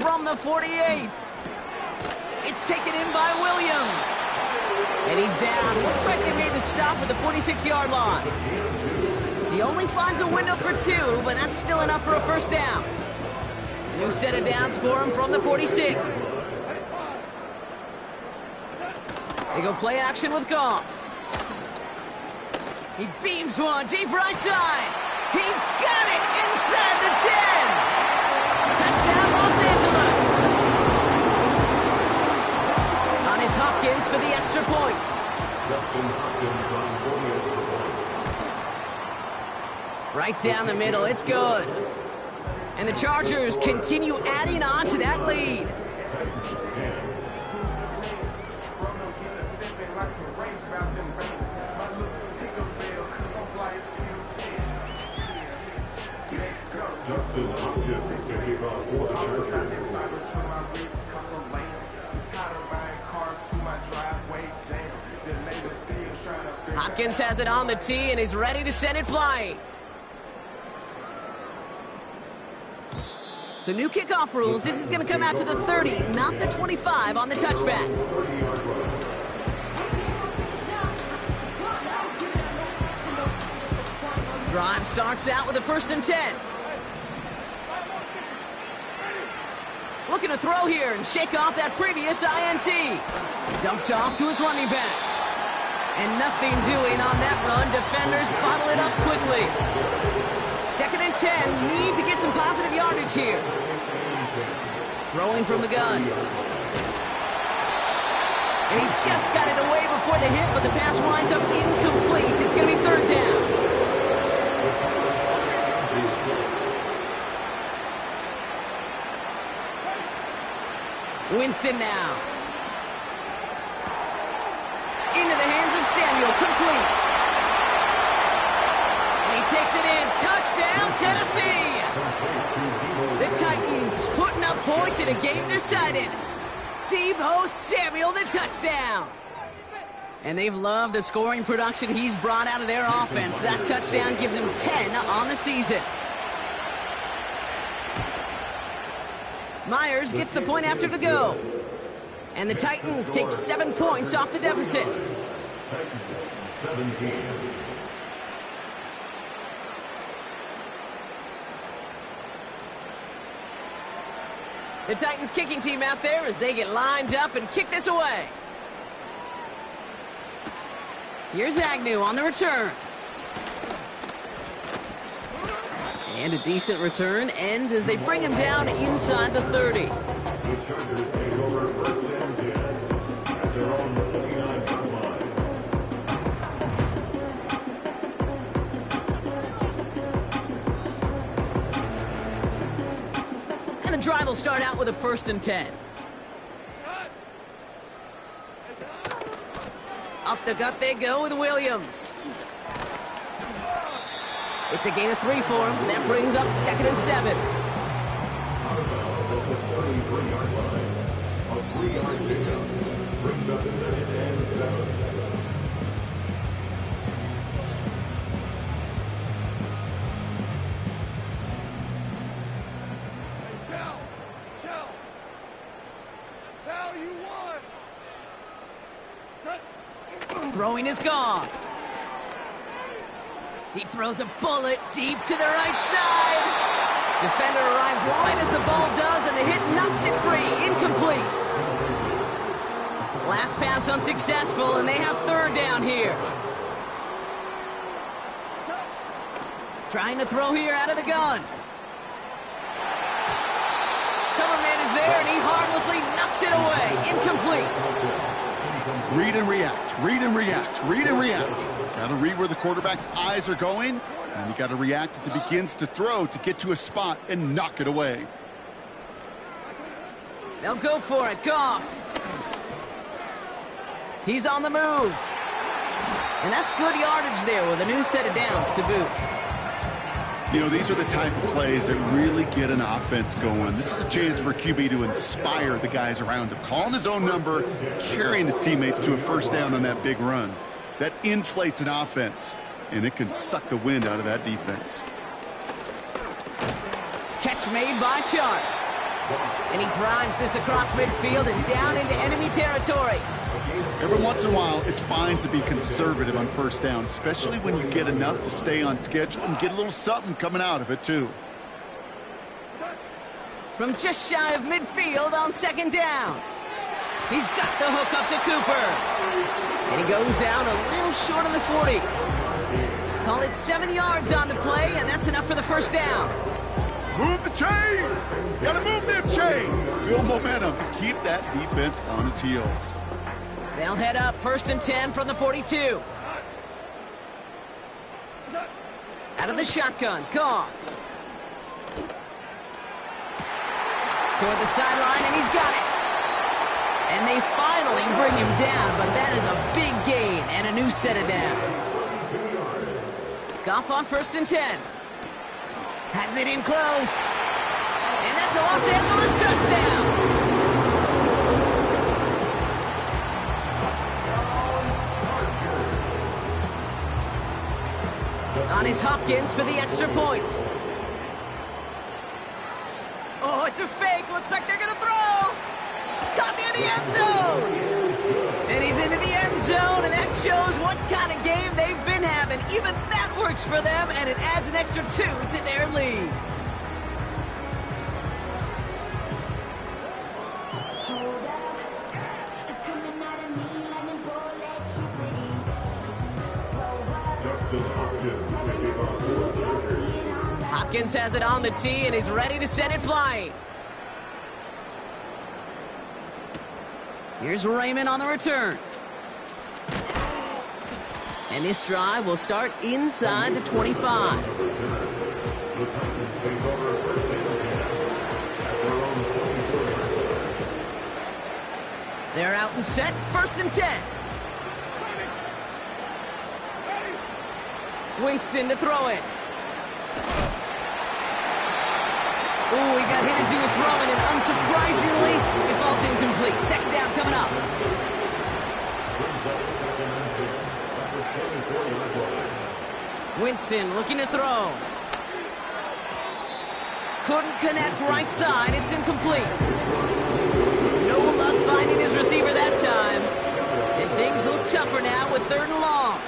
From the 48. It's taken in by Williams. And he's down. Looks like they made the stop at the 46-yard line. He only finds a window for 2, but that's still enough for a 1st down. New set of downs for him from the 46. They go play action with Goff. He beams one deep right side. He's got it inside the 10. Touchdown, Los Angeles. On his Hopkins for the extra point. Right down the middle, it's good. And the Chargers continue adding on to that lead. Hopkins has it on the tee and is ready to send it flying. So new kickoff rules. This is going to come out to the 30, not the 25 on the touchback. Drive starts out with a 1st and 10. Looking to throw here and shake off that previous INT. Dumped off to his running back. And nothing doing on that run. Defenders bottle it up quickly. 2nd and 10. Need to get some positive yardage here. Throwing from the gun. And he just got it away before the hit, but the pass winds up incomplete. It's going to be 3rd down. Winston now. Into the hands of Samuel, complete. And he takes it in, touchdown Tennessee. The Titans putting up points in a game decided. Deebo Samuel, the touchdown. And they've loved the scoring production he's brought out of their offense. That touchdown gives him 10 on the season. Myers gets the point after the go. And the Titans take 7 points off the deficit. Titans 17. The Titans kicking team out there as they get lined up and kick this away. Here's Agnew on the return. And a decent return ends as they bring him down inside the 30. The Chargers take over 1st and 10 at their own 49-yard line. And the drive will start out with a 1st and 10. Up the gut they go with Williams. It's a gain of 3 for him. That brings up 2nd and 7. Out of bounds at the 33-yard line. A 3-yard pickup brings up 2nd and 7. Throwing is gone. He throws a bullet deep to the right side. Defender arrives right as the ball does, and the hit knocks it free. Incomplete. Last pass unsuccessful, and they have 3rd down here. Trying to throw here out of the gun. Cover man is there, and he harmlessly knocks it away. Incomplete. Read and react, read and react, read and react. Got to read where the quarterback's eyes are going, and you got to react as he begins to throw to get to a spot and knock it away. They'll go for it. Goff. He's on the move. And that's good yardage there with a new set of downs to boot. You know, these are the type of plays that really get an offense going. This is a chance for QB to inspire the guys around him. Calling his own number, carrying his teammates to a 1st down on that big run. That inflates an offense, and it can suck the wind out of that defense. Catch made by Chark. And he drives this across midfield and down into enemy territory. Every once in a while, it's fine to be conservative on 1st down, especially when you get enough to stay on schedule and get a little something coming out of it, too. From just shy of midfield on 2nd down. He's got the hook up to Cooper. And he goes out a little short of the 40. Call it 7 yards on the play, and that's enough for the 1st down. Move the chains! Gotta move them chains! Build momentum to keep that defense on its heels. They'll head up 1st and 10 from the 42. Out of the shotgun, Goff. Toward the sideline, and he's got it. And they finally bring him down, but that is a big gain and a new set of downs. Goff on 1st and 10. Has it in close. And that's a Los Angeles touchdown. On is Hopkins for the extra point. Oh, it's a fake. Looks like they're going to throw. Caught near the end zone. And he's into the end zone, and that shows what kind of game they've been having. Even that works for them, and it adds an extra 2 to their lead. Hopkins has it on the tee and is ready to send it flying. Here's Raymond on the return. And this drive will start inside the 25. They're out and set, 1st and 10. Winston to throw it. Ooh, he got hit as he was throwing, and unsurprisingly, it falls incomplete. 2nd down coming up. Winston looking to throw. Couldn't connect right side. It's incomplete. No luck finding his receiver that time. And things look tougher now with 3rd and long.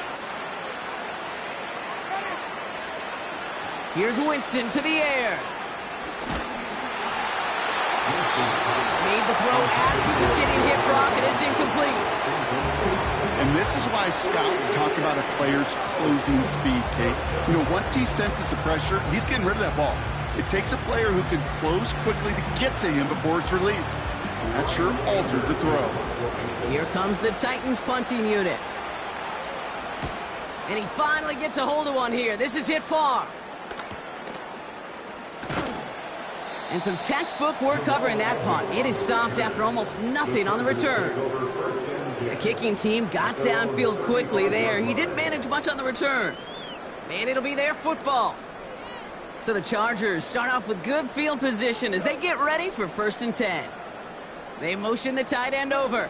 Here's Winston to the air. Made the throw as he was getting hit, Brock, and it's incomplete. And this is why scouts talk about a player's closing speed, Kate. You know, once he senses the pressure, he's getting rid of that ball. It takes a player who can close quickly to get to him before it's released. And that sure altered the throw. Here comes the Titans punting unit. And he finally gets a hold of one here. This is hit far. And some textbook work covering that punt. It is stopped after almost nothing on the return. The kicking team got downfield quickly there. He didn't manage much on the return. And it'll be their football. So the Chargers start off with good field position as they get ready for 1st and 10. They motion the tight end over.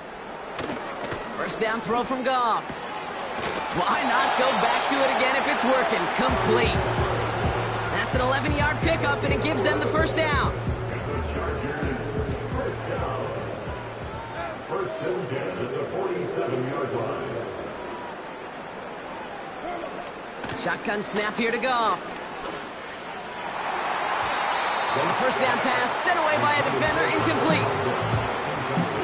First down throw from Goff. Why not go back to it again if it's working? Complete. That's an 11-yard pickup, and it gives them the first down. And the Chargers, first down. 1st and 10 at the 47-yard line. Shotgun snap here to Goff. And the first down pass sent away by a defender, incomplete.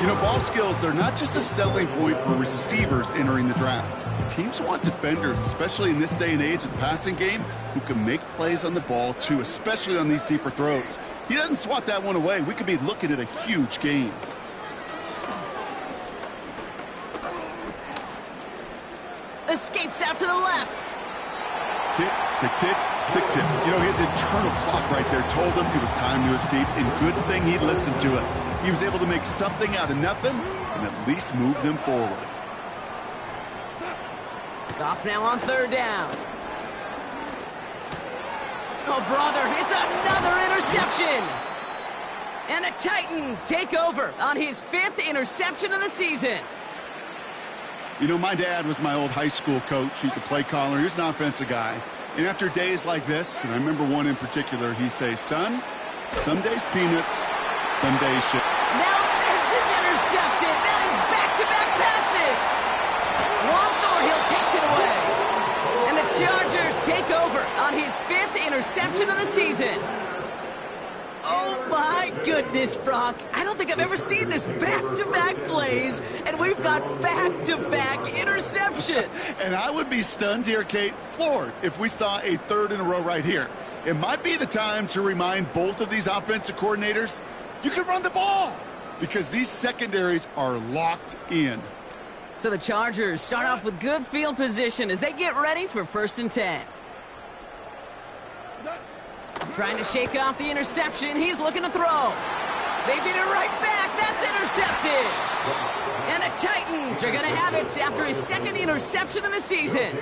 You know, ball skills are not just a selling point for receivers entering the draft. Teams want defenders, especially in this day and age of the passing game, who can make plays on the ball, too, especially on these deeper throws. He doesn't swat that one away. We could be looking at a huge gain. Escapes out to the left. Tick, tick, tick, tick, tick. You know, his internal clock right there told him it was time to escape, and good thing he listened to it. He was able to make something out of nothing and at least move them forward. Goff now on 3rd down. Oh, brother, it's another interception. And the Titans take over on his 5th interception of the season. You know, my dad was my old high school coach. He's a play caller. He's an offensive guy. And after days like this, and I remember one in particular, he'd say, son, some days peanuts, some days shit. Now this is intercepted. That is back-to-back passes. Juan Thornhill takes it away. And the Chargers take over on his 5th interception of the season. Oh, my goodness, Brock. I don't think I've ever seen this back-to-back plays, and we've got back-to-back interceptions. And I would be stunned here, Kate, floored, if we saw a 3rd in a row right here. It might be the time to remind both of these offensive coordinators, you can run the ball, because these secondaries are locked in. So the Chargers start off with good field position as they get ready for 1st and 10. Trying to shake off the interception. He's looking to throw. They get it right back. That's intercepted. And the Titans are going to have it after his 2nd interception of the season.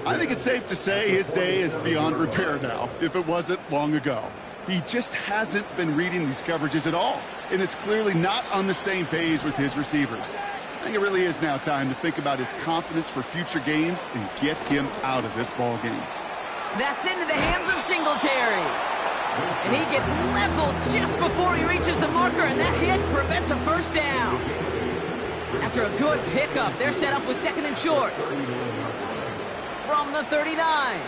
I think it's safe to say his day is beyond repair now, if it wasn't long ago. He just hasn't been reading these coverages at all, and it's clearly not on the same page with his receivers. I think it really is now time to think about his confidence for future games and get him out of this ball game. That's into the hands of Singletary. And he gets leveled just before he reaches the marker, and that hit prevents a first down. After a good pickup, they're set up with 2nd and short. From the 39.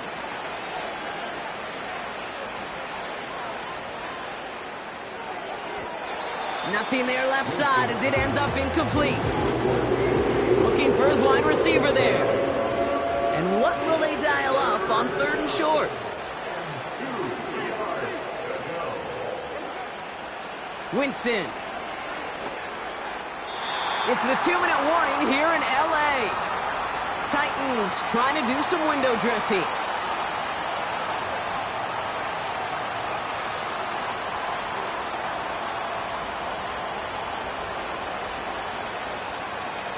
Nothing there left side as it ends up incomplete. Looking for his wide receiver there. And what will they dial up on 3rd and short? Winston. It's the 2-minute warning here in L.A. Titans trying to do some window dressing.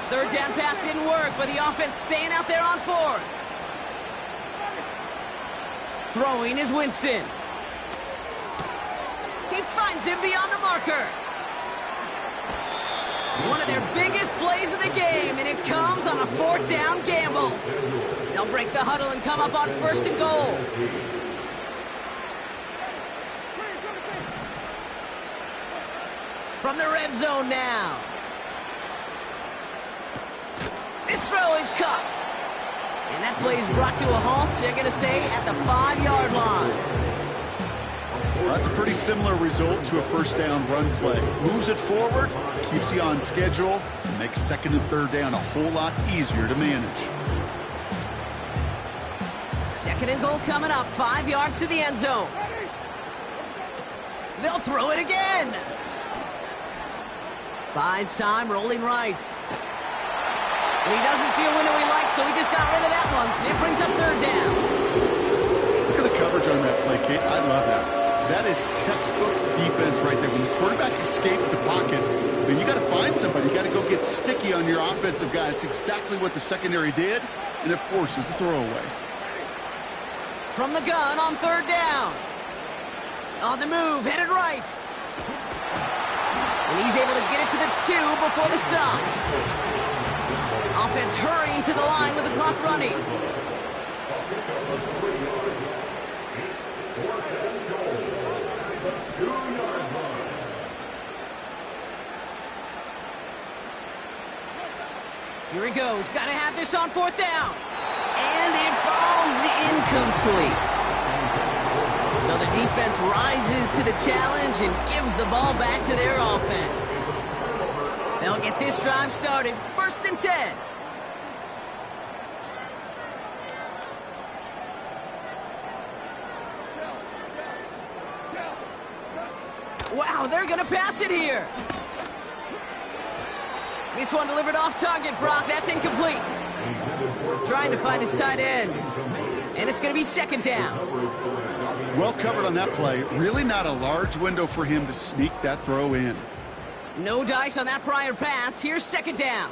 Third down pass didn't work, but the offense staying out there on 4th. Throwing is Winston. He finds him beyond the marker. One of their biggest plays of the game, and it comes on a 4th down gamble. They'll break the huddle and come up on 1st and goal. From the red zone now. This throw is caught. And that play is brought to a halt, they're going to say, at the 5-yard line. Well, that's a pretty similar result to a first down run play. Moves it forward, keeps you on schedule, and makes 2nd and 3rd down a whole lot easier to manage. 2nd and goal coming up, 5 yards to the end zone. They'll throw it again. Buys time, rolling right. And he doesn't see a window he likes, so he just got rid of that one. It brings up 3rd down. Look at the coverage on that play, Kate. I love that. That is textbook defense right there. When the quarterback escapes the pocket, you got to find somebody. You got to go get sticky on your offensive guy. It's exactly what the secondary did, and it forces the throwaway. From the gun on third down. On the move, headed right. And he's able to get it to the 2 before the stop. Offense hurrying to the line with the clock running. Here he goes. Got to have this on fourth down. And it falls incomplete. So the defense rises to the challenge and gives the ball back to their offense. They'll get this drive started. 1st and 10. Wow, they're going to pass it here. This one delivered off target, Brock. That's incomplete. Trying to find his tight end. And it's going to be 2nd down. Well covered on that play. Really not a large window for him to sneak that throw in. No dice on that prior pass. Here's 2nd down.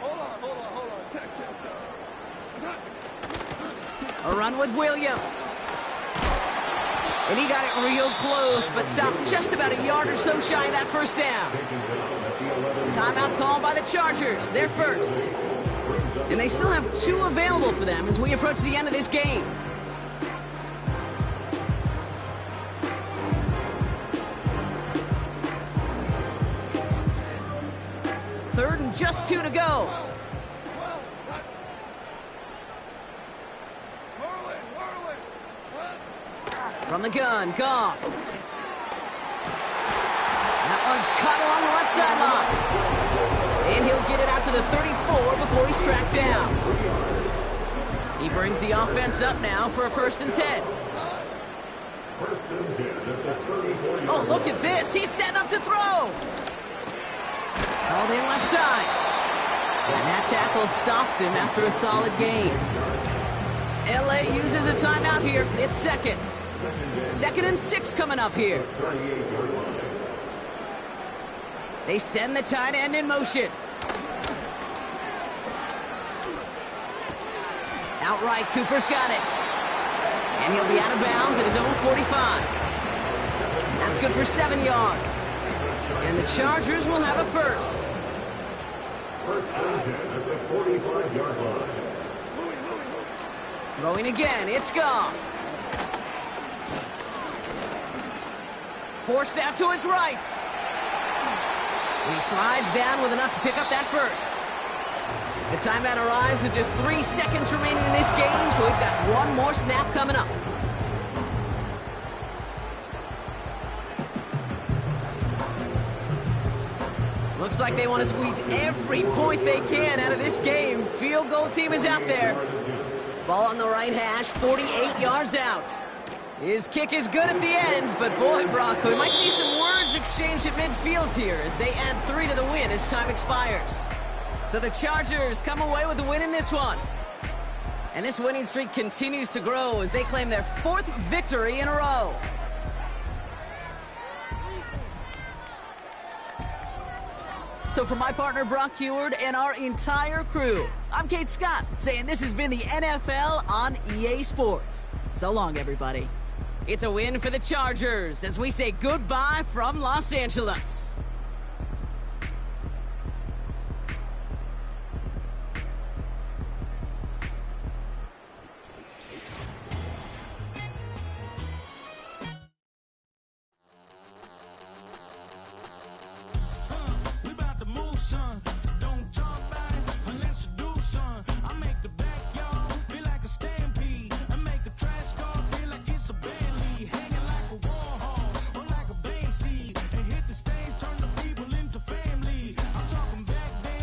Hold on. A run with Williams. And he got it real close, but stopped just about a yard or so shy of that 1st down. Timeout called by the Chargers. They're first. And they still have 2 available for them as we approach the end of this game. Third and just 2 to go. From the gun, Goff. That one's cut along the left sideline. And he'll get it out to the 34 before he's tracked down. He brings the offense up now for a 1st and 10. Oh, look at this. He's setting up to throw. Called in left side. And that tackle stops him after a solid gain. LA uses a timeout here. It's 2nd. 2nd and 6 coming up here. They send the tight end in motion. Outright, Cooper's got it. And he'll be out of bounds at his own 45. That's good for 7 yards. And the Chargers will have a 1st. 1st and 10 at the 45-yard line. Throwing again, it's Goff. Forced out to his right. And he slides down with enough to pick up that 1st. The timeout arrives with just 3 seconds remaining in this game, so we've got 1 more snap coming up. Looks like they want to squeeze every point they can out of this game. Field goal team is out there. Ball on the right hash, 48 yards out. His kick is good at the ends, but boy, Brock, we might see some words exchanged at midfield here as they add 3 to the win as time expires. So the Chargers come away with the win in this one. And this winning streak continues to grow as they claim their 4th victory in a row. So for my partner, Brock Heward, and our entire crew, I'm Kate Scott, saying this has been the NFL on EA Sports. So long, everybody. It's a win for the Chargers as we say goodbye from Los Angeles.